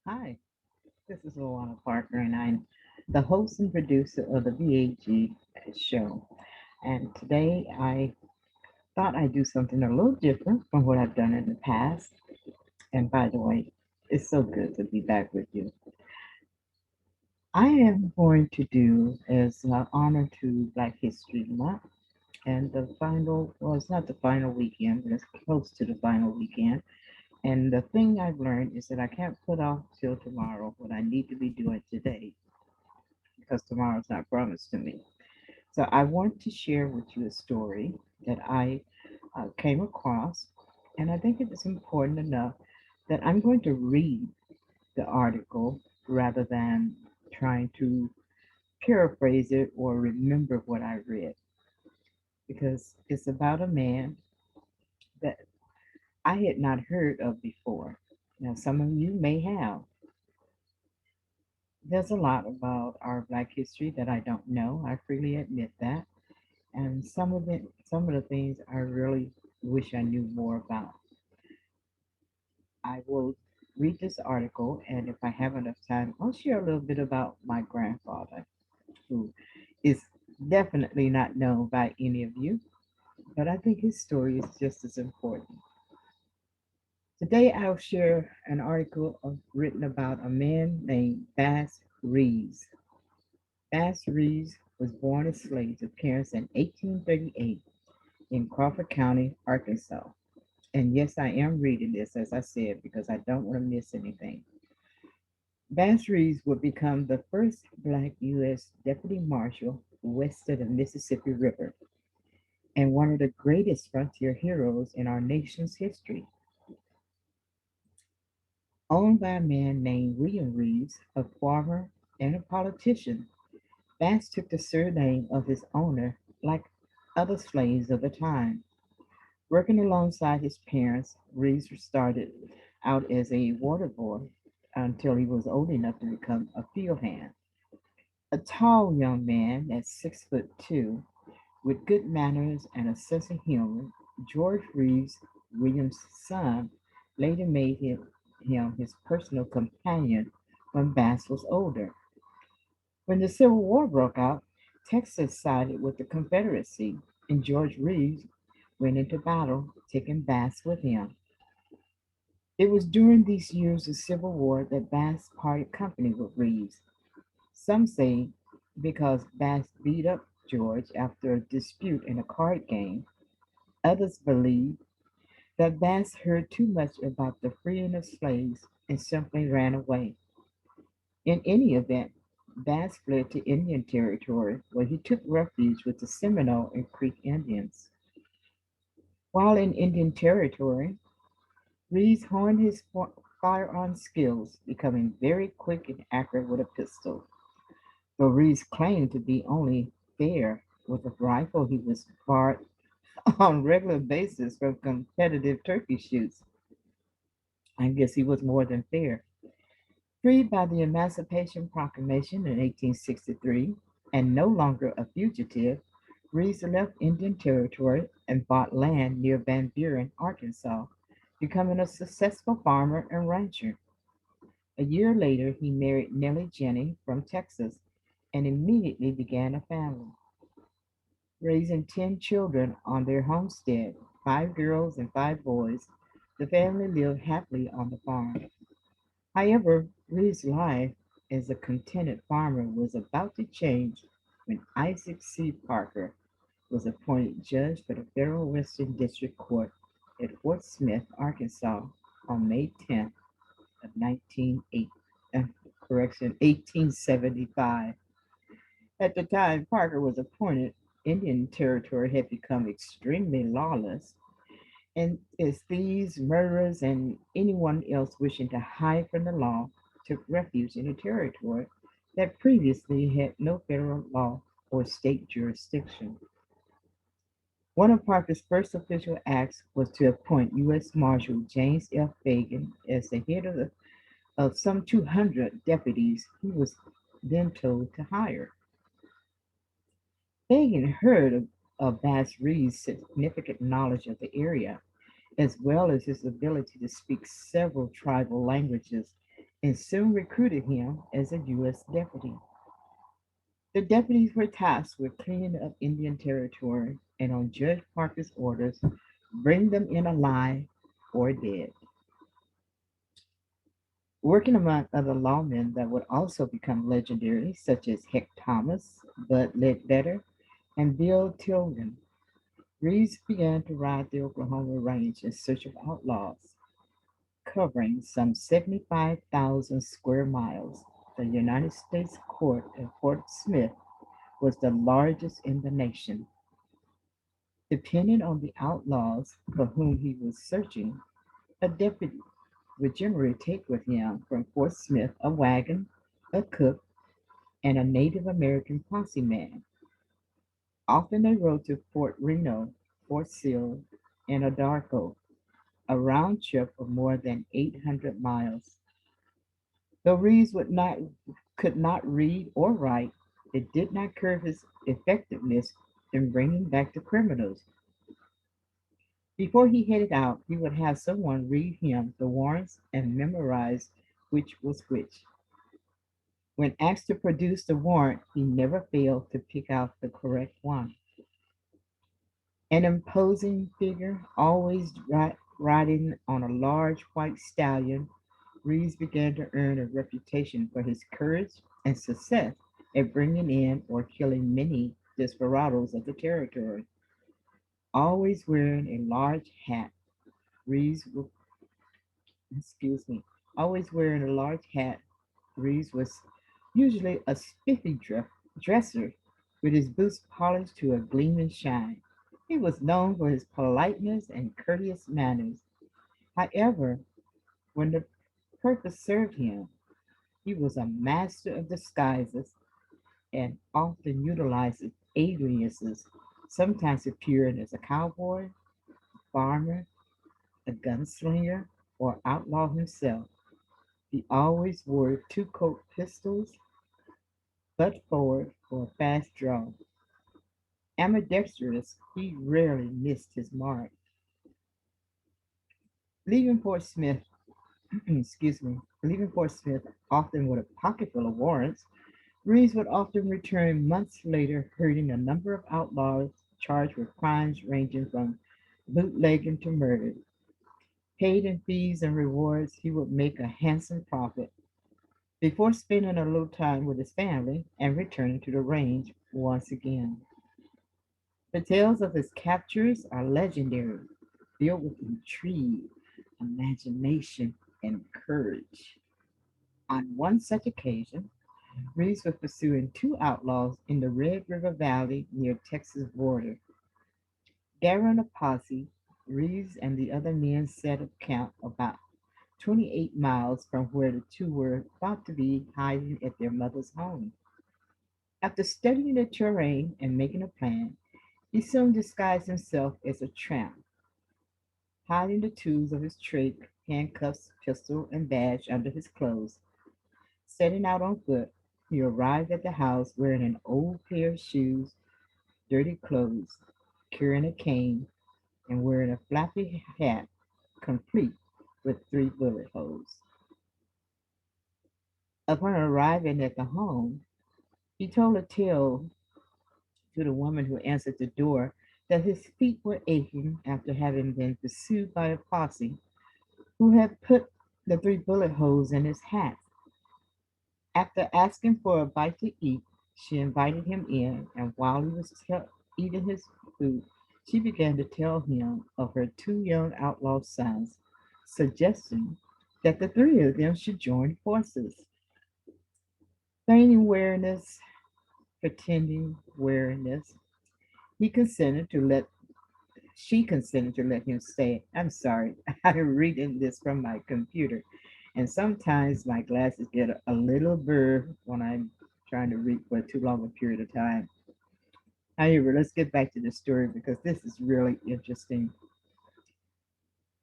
Hi, this is Luana Parker, and I'm the host and producer of the VAG show. And today I thought I'd do something a little different from what I've done in the past. And by the way, it's so good to be back with you. I am going to do as an honor to Black History Month and the final, well, it's not the final weekend, but it's close to the final weekend. And the thing I've learned is that I can't put off till tomorrow what I need to be doing today because tomorrow's not promised to me. So I want to share with you a story that I came across, and I think it is important enough that I'm going to read the article rather than trying to paraphrase it or remember what I read, because it's about a man that I had not heard of before. Now, some of you may have. There's a lot about our Black history that I don't know. I freely admit that. And some of the things I really wish I knew more about. I will read this article, and if I have enough time, I'll share a little bit about my grandfather, who is definitely not known by any of you, but I think his story is just as important. Today, I'll share an article written about a man named Bass Reeves. Bass Reeves was born a slave to parents in 1838 in Crawford County, Arkansas. And yes, I am reading this, as I said, because I don't want to miss anything. Bass Reeves would become the first Black U.S. Deputy Marshal west of the Mississippi River and one of the greatest frontier heroes in our nation's history. Owned by a man named William Reeves, a farmer and a politician, Bass took the surname of his owner like other slaves of the time. Working alongside his parents, Reeves started out as a water boy until he was old enough to become a field hand. A tall young man at 6'2", with good manners and a sense of humor, George Reeves, William's son, later made him his personal companion when Bass was older. When the Civil War broke out, Texas sided with the Confederacy, and George Reeves went into battle, taking Bass with him. It was during these years of Civil War that Bass parted company with Reeves. Some say because Bass beat up George after a dispute in a card game. Others believe that Bass heard too much about the freeing of slaves and simply ran away. In any event, Bass fled to Indian Territory where he took refuge with the Seminole and Creek Indians. While in Indian Territory, Reeves honed his firearm skills, becoming very quick and accurate with a pistol. Though Reeves claimed to be only fair with a rifle, he was barred on a regular basis from competitive turkey shoots. I guess he was more than fair. Freed by the Emancipation Proclamation in 1863 and no longer a fugitive, Reeves left Indian Territory and bought land near Van Buren, Arkansas, becoming a successful farmer and rancher. A year later, he married Nellie Jenny from Texas and immediately began a family, raising 10 children on their homestead, 5 girls and 5 boys. The family lived happily on the farm. However, Reed's life as a contented farmer was about to change when Isaac C. Parker was appointed judge for the Federal Western District Court at Fort Smith, Arkansas on May 10th of 1875. At the time Parker was appointed, Indian Territory had become extremely lawless, and as thieves, murderers, and anyone else wishing to hide from the law took refuge in a territory that previously had no federal law or state jurisdiction. One of Parker's first official acts was to appoint U.S. Marshal James F. Fagan as the head of some 200 deputies he was then told to hire. Fagan heard of Bass Reed's significant knowledge of the area, as well as his ability to speak several tribal languages, and soon recruited him as a U.S. deputy. The deputies were tasked with cleaning up Indian territory and, on Judge Parker's orders, bring them in alive or dead. Working among other lawmen that would also become legendary, such as Heck Thomas, Bud Ledbetter, and Bill Tilden, Reeves began to ride the Oklahoma range in search of outlaws. Covering some 75,000 square miles, the United States Court at Fort Smith was the largest in the nation. Depending on the outlaws for whom he was searching, a deputy would generally take with him from Fort Smith a wagon, a cook, and a Native American posse man. Often they rode to Fort Reno, Fort Sill, and Anadarko, a round trip of more than 800 miles. Though Reeves could not read or write, it did not curb his effectiveness in bringing back the criminals. Before he headed out, he would have someone read him the warrants and memorize which was which. When asked to produce the warrant, he never failed to pick out the correct one. An imposing figure, always riding on a large white stallion, Reeves began to earn a reputation for his courage and success at bringing in or killing many desperados of the territory. Always wearing a large hat, Reeves, excuse me, always wearing a large hat, Reeves was usually a spiffy dresser with his boots polished to a gleaming shine. He was known for his politeness and courteous manners. However, when the purpose served him, he was a master of disguises and often utilized aliases, sometimes appearing as a cowboy, farmer, a gunslinger, or outlaw himself. He always wore two Colt pistols, butt forward for a fast draw. Ambidextrous, he rarely missed his mark. Leaving Fort Smith, leaving Fort Smith often with a pocket full of warrants, Reeves would often return months later, herding a number of outlaws charged with crimes ranging from bootlegging to murder. Paid in fees and rewards, he would make a handsome profit before spending a little time with his family and returning to the range once again. The tales of his captures are legendary, filled with intrigue, imagination, and courage. On one such occasion, Reeves was pursuing two outlaws in the Red River Valley near Texas border. Gathering a posse, Reeves and the other men set up camp about 28 miles from where the two were thought to be hiding at their mother's home. After studying the terrain and making a plan, he soon disguised himself as a tramp, hiding the tools of his trade, handcuffs, pistol, and badge under his clothes. Setting out on foot, he arrived at the house wearing an old pair of shoes, dirty clothes, carrying a cane, and wearing a flappy hat, complete with three bullet holes. Upon arriving at the home, he told a tale to the woman who answered the door that his feet were aching after having been pursued by a posse who had put the three bullet holes in his hat. After asking for a bite to eat, she invited him in, and while he was eating his food, she began to tell him of her two young outlaw sons, suggesting that the three of them should join forces. Feigning wariness, pretending wariness, he consented to let she consented to let him stay. I'm sorry, I'm reading this from my computer, and sometimes my glasses get a little blur when I'm trying to read for too long a period of time. However, let's get back to the story because this is really interesting.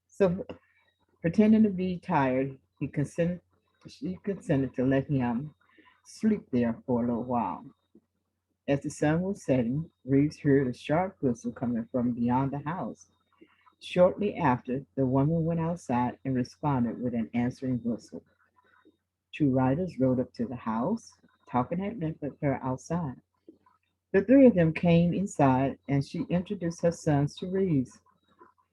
So, pretending to be tired, she consented to let him sleep there for a little while. As the sun was setting, Reeves heard a sharp whistle coming from beyond the house. Shortly after, the woman went outside and responded with an answering whistle. Two riders rode up to the house, talking at length with her outside. The three of them came inside, and she introduced her sons to Reeves.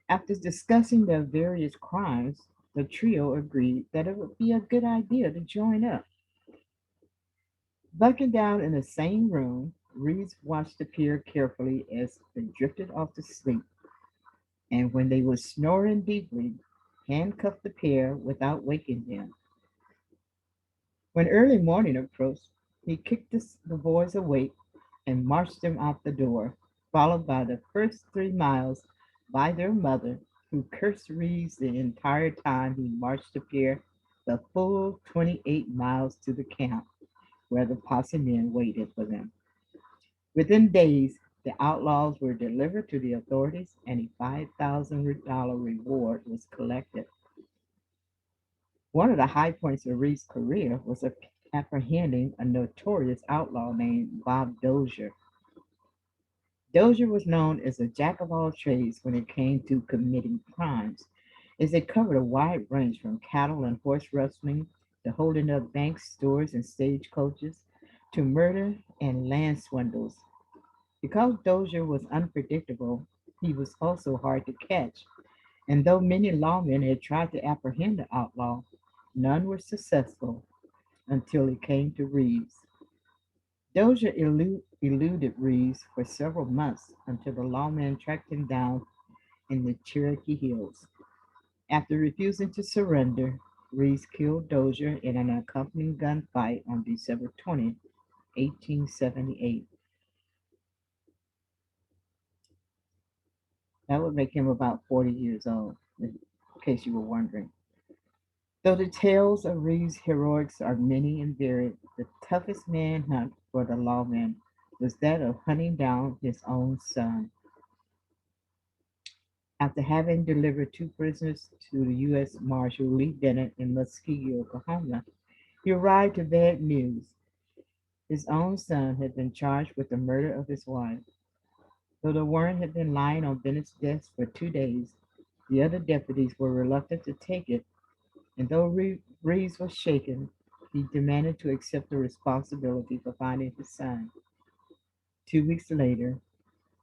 After discussing their various crimes, the trio agreed that it would be a good idea to join up. Bucking down in the same room, Reeves watched the pair carefully as they drifted off to sleep, and when they were snoring deeply, handcuffed the pair without waking them. When early morning approached, he kicked the boys awake and marched them out the door, followed by the first 3 miles by their mother, who cursed Reeves the entire time he marched the pair the full 28 miles to the camp where the posse men waited for them. Within days, the outlaws were delivered to the authorities and a $5,000 reward was collected. One of the high points of Reed's career was apprehending a notorious outlaw named Bob Dozier. Dozier was known as a jack of all trades when it came to committing crimes, as it covered a wide range from cattle and horse rustling to holding up banks, stores, and stagecoaches to murder and land swindles. Because Dozier was unpredictable, he was also hard to catch, and though many lawmen had tried to apprehend the outlaw, none were successful until it came to Reeves. Dozier eluded Reeves for several months until the lawman tracked him down in the Cherokee Hills. After refusing to surrender, Reeves killed Dozier in an accompanying gunfight on December 20th, 1878. That would make him about 40 years old, in case you were wondering. Though the tales of Reeves' heroics are many and varied, the toughest manhunt for the lawman was that of hunting down his own son. After having delivered two prisoners to the U.S. Marshal Lee Bennett in Muskogee, Oklahoma, he arrived to bad news. His own son had been charged with the murder of his wife. Though the warrant had been lying on Bennett's desk for 2 days, the other deputies were reluctant to take it, and though Reeves was shaken, he demanded to accept the responsibility for finding his son. 2 weeks later,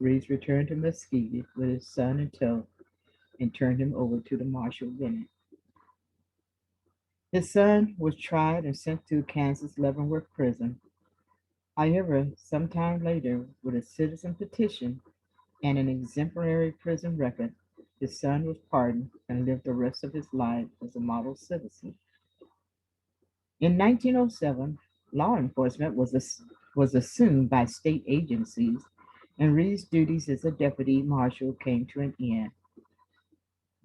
Reeves returned to Muskogee with his son in tow and turned him over to the Marshal Bennett. His son was tried and sent to Kansas Leavenworth Prison. However, sometime later, with a citizen petition and an exemplary prison record, his son was pardoned and lived the rest of his life as a model citizen. In 1907, law enforcement was assumed by state agencies, and Reed's duties as a deputy marshal came to an end.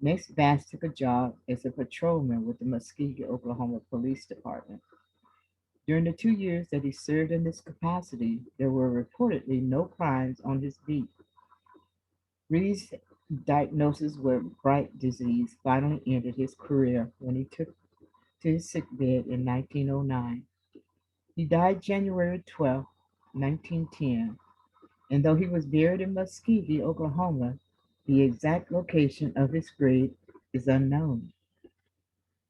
Next, Bass took a job as a patrolman with the Muskogee, Oklahoma Police Department. During the 2 years that he served in this capacity, there were reportedly no crimes on his beat. Reed's diagnosis with Bright disease finally ended his career when he took to his sickbed in 1909. He died January 12, 1910, and though he was buried in Muskogee, Oklahoma, the exact location of his grave is unknown.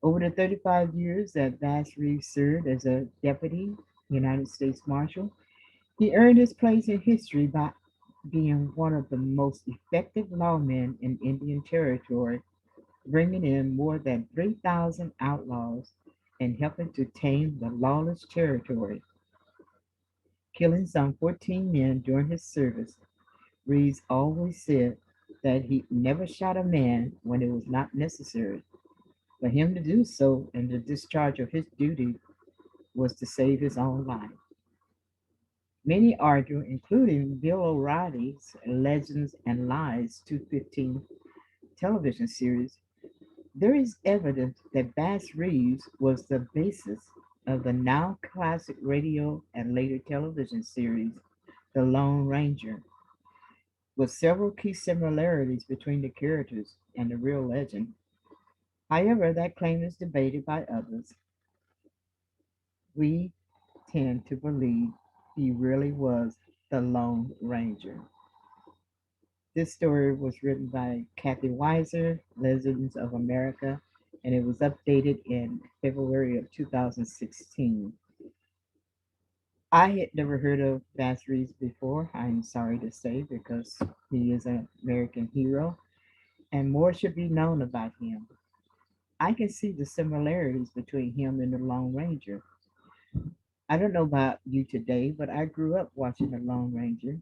Over the 35 years that Bass Reeves served as a deputy United States Marshal, he earned his place in history by being one of the most effective lawmen in Indian Territory, bringing in more than 3,000 outlaws and helping to tame the lawless territory. Killing some 14 men during his service, Reeves always said that he never shot a man when it was not necessary. For him to do so in the discharge of his duty was to save his own life. Many argue, including Bill O'Reilly's Legends and Lies 215 television series, there is evidence that Bass Reeves was the basis of the now classic radio and later television series, The Lone Ranger, with several key similarities between the characters and the real legend. However, that claim is debated by others. We tend to believe he really was the Lone Ranger. This story was written by Kathy Weiser, Legends of America, and it was updated in February of 2016. I had never heard of Bass Reeves before, I'm sorry to say, because he is an American hero and more should be known about him. I can see the similarities between him and the Lone Ranger. I don't know about you today, but I grew up watching the Lone Ranger,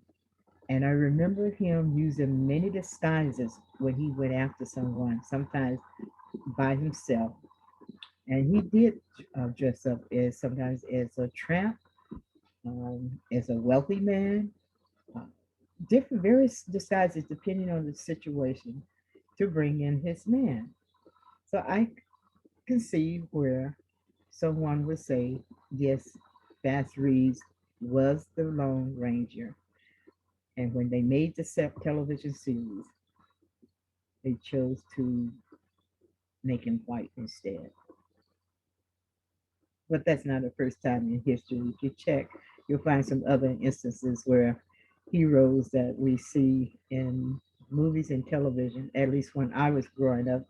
and I remember him using many disguises when he went after someone, sometimes by himself. And he did dress up as sometimes as a tramp, as a wealthy man, uh, different various disguises depending on the situation to bring in his man. So I can see where someone would say, yes, Bass Reeves was the Lone Ranger. And when they made the set television series, they chose to make him white instead. But that's not the first time in history. If you check, you'll find some other instances where heroes that we see in movies and television, at least when I was growing up,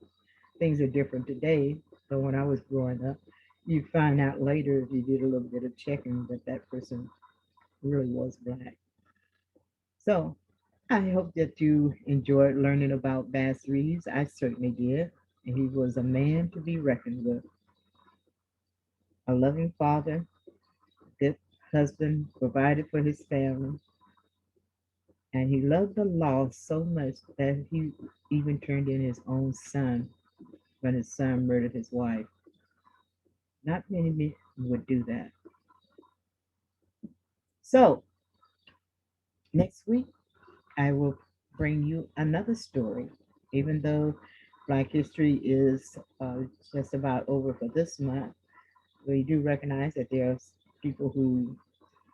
things are different today. But when I was growing up, you find out later if you did a little bit of checking that that person really was black. So I hope that you enjoyed learning about Bass Reeves. I certainly did. And he was a man to be reckoned with, a loving father, good husband, provided for his family, and he loved the law so much that he even turned in his own son when his son murdered his wife. Not many men would do that. So, next week, I will bring you another story. Even though Black History is just about over for this month, we do recognize that there's people who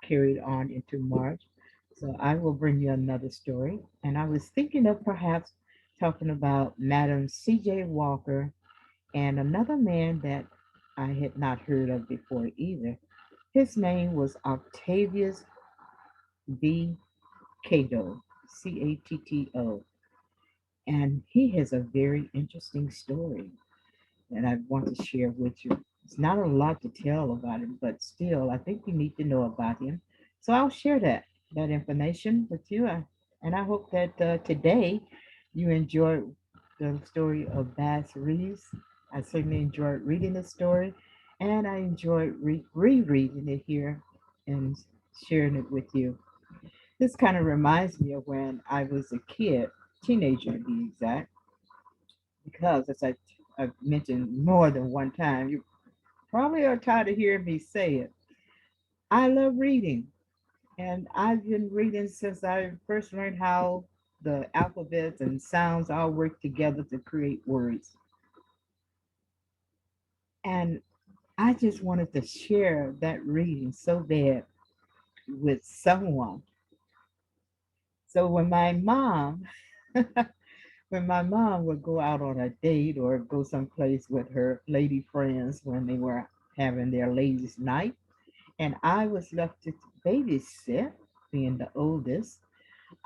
carried on into March. So I will bring you another story. And I was thinking of perhaps talking about Madam C.J. Walker and another man that I had not heard of before either. His name was Octavius B. Cato, Catto. And he has a very interesting story that I want to share with you. It's not a lot to tell about him, but still, I think you need to know about him. So I'll share that information with you, and I hope that today you enjoyed the story of Bass Reeves. I certainly enjoyed reading the story, and I enjoyed rereading it here and sharing it with you. This kind of reminds me of when I was a kid, teenager to be exact, because as I've mentioned more than one time, you probably are tired of hearing me say it. I love reading, and I've been reading since I first learned how the alphabets and sounds all work together to create words. And I just wanted to share that reading so bad with someone. So when my mom would go out on a date or go someplace with her lady friends when they were having their ladies' night, and I was left to babysit, being the oldest,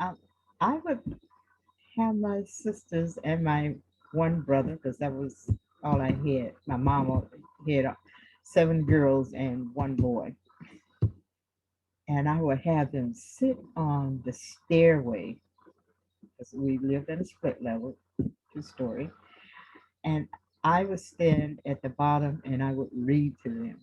I, I would have my sisters and my one brother, because that was all I had. My mama had seven girls and one boy. And I would have them sit on the stairway, because we lived at a split level, two-story. And I would stand at the bottom and I would read to them.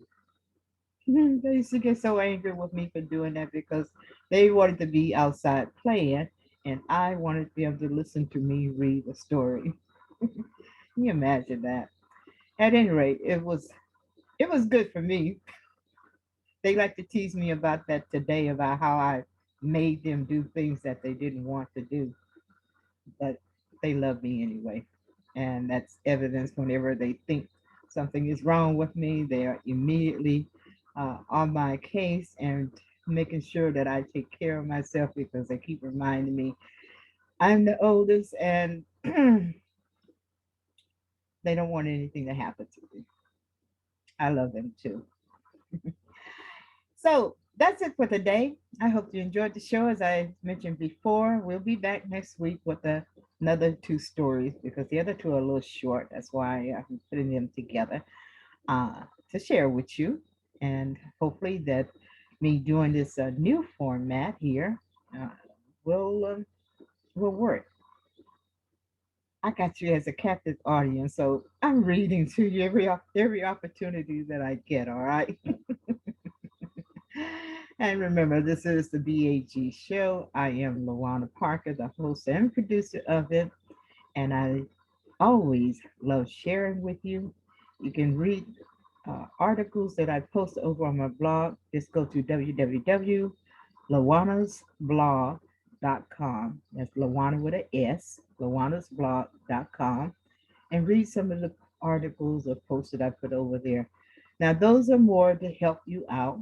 They used to get so angry with me for doing that because they wanted to be outside playing and I wanted them to listen to me read a story. Can you imagine that? At any rate, it was good for me. They like to tease me about that today, about how I made them do things that they didn't want to do, but they love me anyway. And that's evidence whenever they think something is wrong with me, they are immediately on my case and making sure that I take care of myself because they keep reminding me I'm the oldest and they don't want anything to happen to me. I love them too. So that's it for today. I hope you enjoyed the show. As I mentioned before, we'll be back next week with another two stories because the other two are a little short. That's why I'm putting them together uh, to share with you. And hopefully that me doing this new format here uh, will will work. I got you as a captive audience, so I'm reading to you every opportunity that I get. All right. And remember, this is the BAG show. I am Lawana Parker, the host and producer of it, and I always love sharing with you. You can read articles that I post over on my blog. Just go to www.lawanasblog.com. That's Lawana with an S, lawanasblog.com, and read some of the articles or posts that I put over there. Now, those are more to help you out.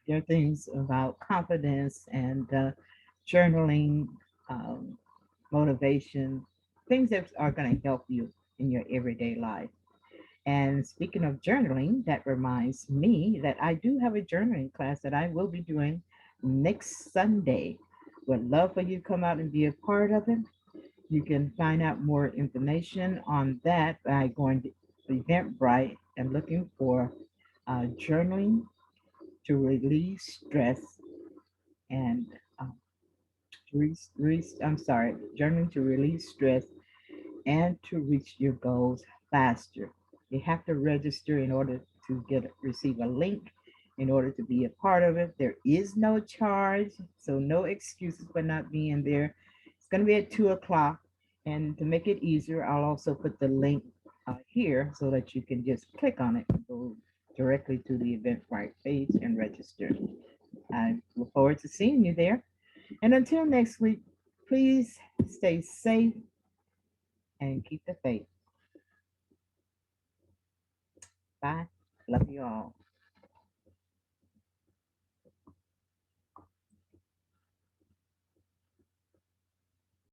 There are things about confidence and journaling, um, motivation, things that are going to help you in your everyday life. And speaking of journaling, that reminds me that I do have a journaling class that I will be doing next Sunday. Would love for you to come out and be a part of it. You can find out more information on that by going to Eventbrite and looking for journaling to release stress and I'm sorry, journaling to release stress and to reach your goals faster. You have to register in order to receive a link in order to be a part of it. There is no charge, so no excuses for not being there. It's going to be at 2 o'clock. And to make it easier, I'll also put the link here so that you can just click on it and go directly to the Eventbrite page and register. I look forward to seeing you there. And until next week, please stay safe and keep the faith. Bye. Love you all.